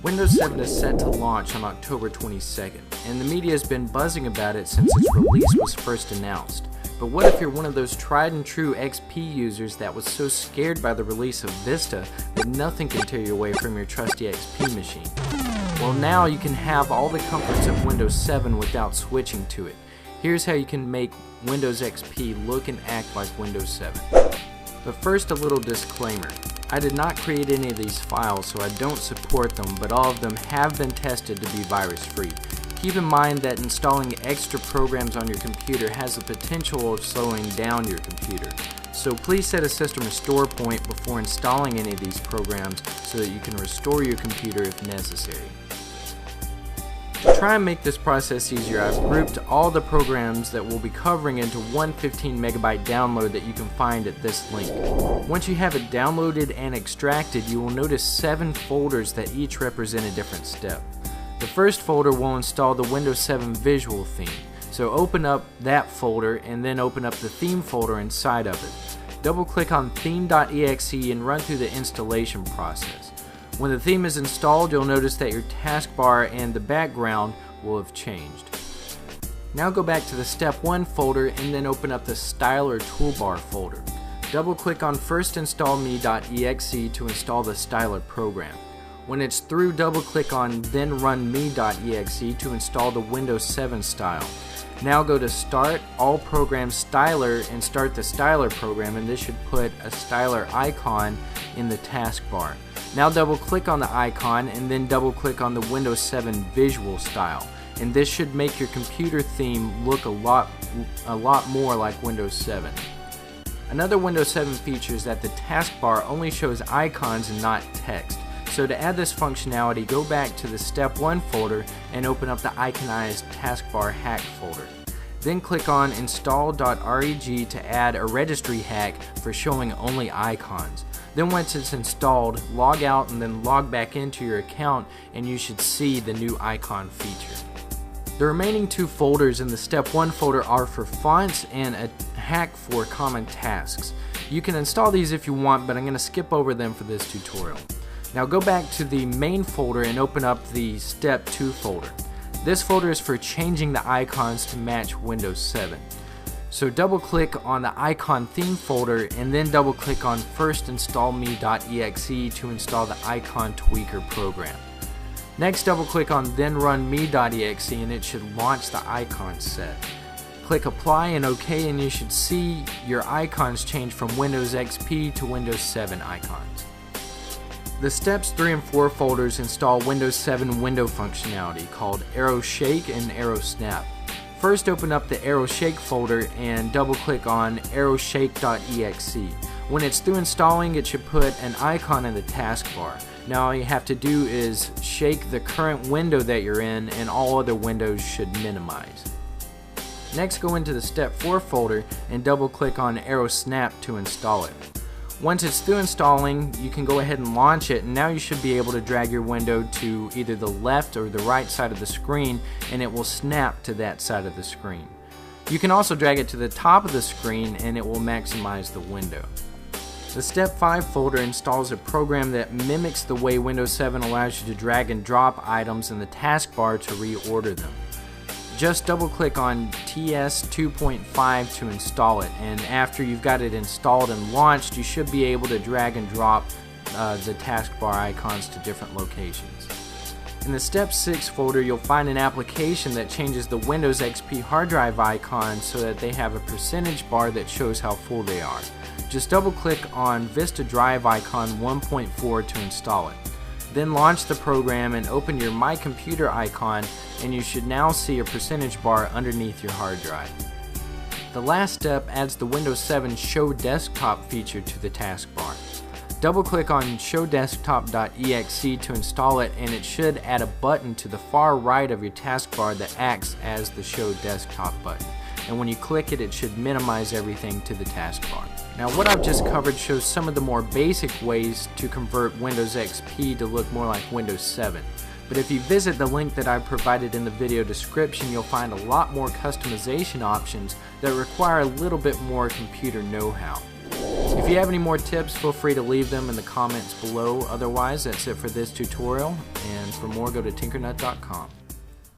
Windows 7 is set to launch on October 22nd, and the media has been buzzing about it since its release was first announced. But what if you're one of those tried and true XP users that was so scared by the release of Vista that nothing can tear you away from your trusty XP machine? Well, now you can have all the comforts of Windows 7 without switching to it. Here's how you can make Windows XP look and act like Windows 7. But first, a little disclaimer. I did not create any of these files, so I don't support them, but all of them have been tested to be virus-free. Keep in mind that installing extra programs on your computer has the potential of slowing down your computer. So please set a system restore point before installing any of these programs so that you can restore your computer if necessary. To try and make this process easier, I've grouped all the programs that we'll be covering into one 15 megabyte download that you can find at this link. Once you have it downloaded and extracted, you will notice 7 folders that each represent a different step. The first folder will install the Windows 7 visual theme, so open up that folder and then open up the theme folder inside of it. Double click on theme.exe and run through the installation process. When the theme is installed, you'll notice that your taskbar and the background will have changed. Now go back to the Step 1 folder and then open up the Styler Toolbar folder. Double click on First Install Me.exe to install the Styler program. When it's through, double click on Then Run Me.exe to install the Windows 7 style. Now go to Start, All Programs Styler and start the Styler program, and this should put a Styler icon in the taskbar. Now double click on the icon and then double click on the Windows 7 visual style, and this should make your computer theme look a lot more like Windows 7. Another Windows 7 feature is that the taskbar only shows icons and not text. So to add this functionality, go back to the Step 1 folder and open up the Iconized Taskbar Hack folder. Then click on install.reg to add a registry hack for showing only icons. Then once it's installed, log out and then log back into your account and you should see the new icon feature. The remaining 2 folders in the Step 1 folder are for fonts and a hack for common tasks. You can install these if you want, but I'm going to skip over them for this tutorial. Now go back to the main folder and open up the Step 2 folder. This folder is for changing the icons to match Windows 7. So double click on the icon theme folder and then double click on First Install Me.exe to install the icon tweaker program. Next double click on Then Run Me.exe and it should launch the icon set. Click Apply and OK and you should see your icons change from Windows XP to Windows 7 icons. The Steps 3 and 4 folders install Windows 7 window functionality called Arrow Shake and Arrow Snap. First open up the Arrow Shake folder and double click on arrowshake.exe. When it's through installing, it should put an icon in the taskbar. Now all you have to do is shake the current window that you're in and all other windows should minimize. Next go into the Step 4 folder and double click on Arrow Snap to install it. Once it's through installing, you can go ahead and launch it, and now you should be able to drag your window to either the left or the right side of the screen and it will snap to that side of the screen. You can also drag it to the top of the screen and it will maximize the window. The Step 5 folder installs a program that mimics the way Windows 7 allows you to drag and drop items in the taskbar to reorder them. Just double click on TS 2.5 to install it, and after you've got it installed and launched, you should be able to drag and drop the taskbar icons to different locations. In the Step 6 folder, you'll find an application that changes the Windows XP hard drive icon so that they have a percentage bar that shows how full they are. Just double click on Vista Drive icon 1.4 to install it. Then launch the program and open your My Computer icon and you should now see a percentage bar underneath your hard drive. The last step adds the Windows 7 Show Desktop feature to the taskbar. Double click on showdesktop.exe to install it and it should add a button to the far right of your taskbar that acts as the Show Desktop button. And when you click it, it should minimize everything to the taskbar. Now what I've just covered shows some of the more basic ways to convert Windows XP to look more like Windows 7. But if you visit the link that I provided in the video description, you'll find a lot more customization options that require a little bit more computer know-how. If you have any more tips, feel free to leave them in the comments below. Otherwise, that's it for this tutorial, and for more, go to tinkernut.com.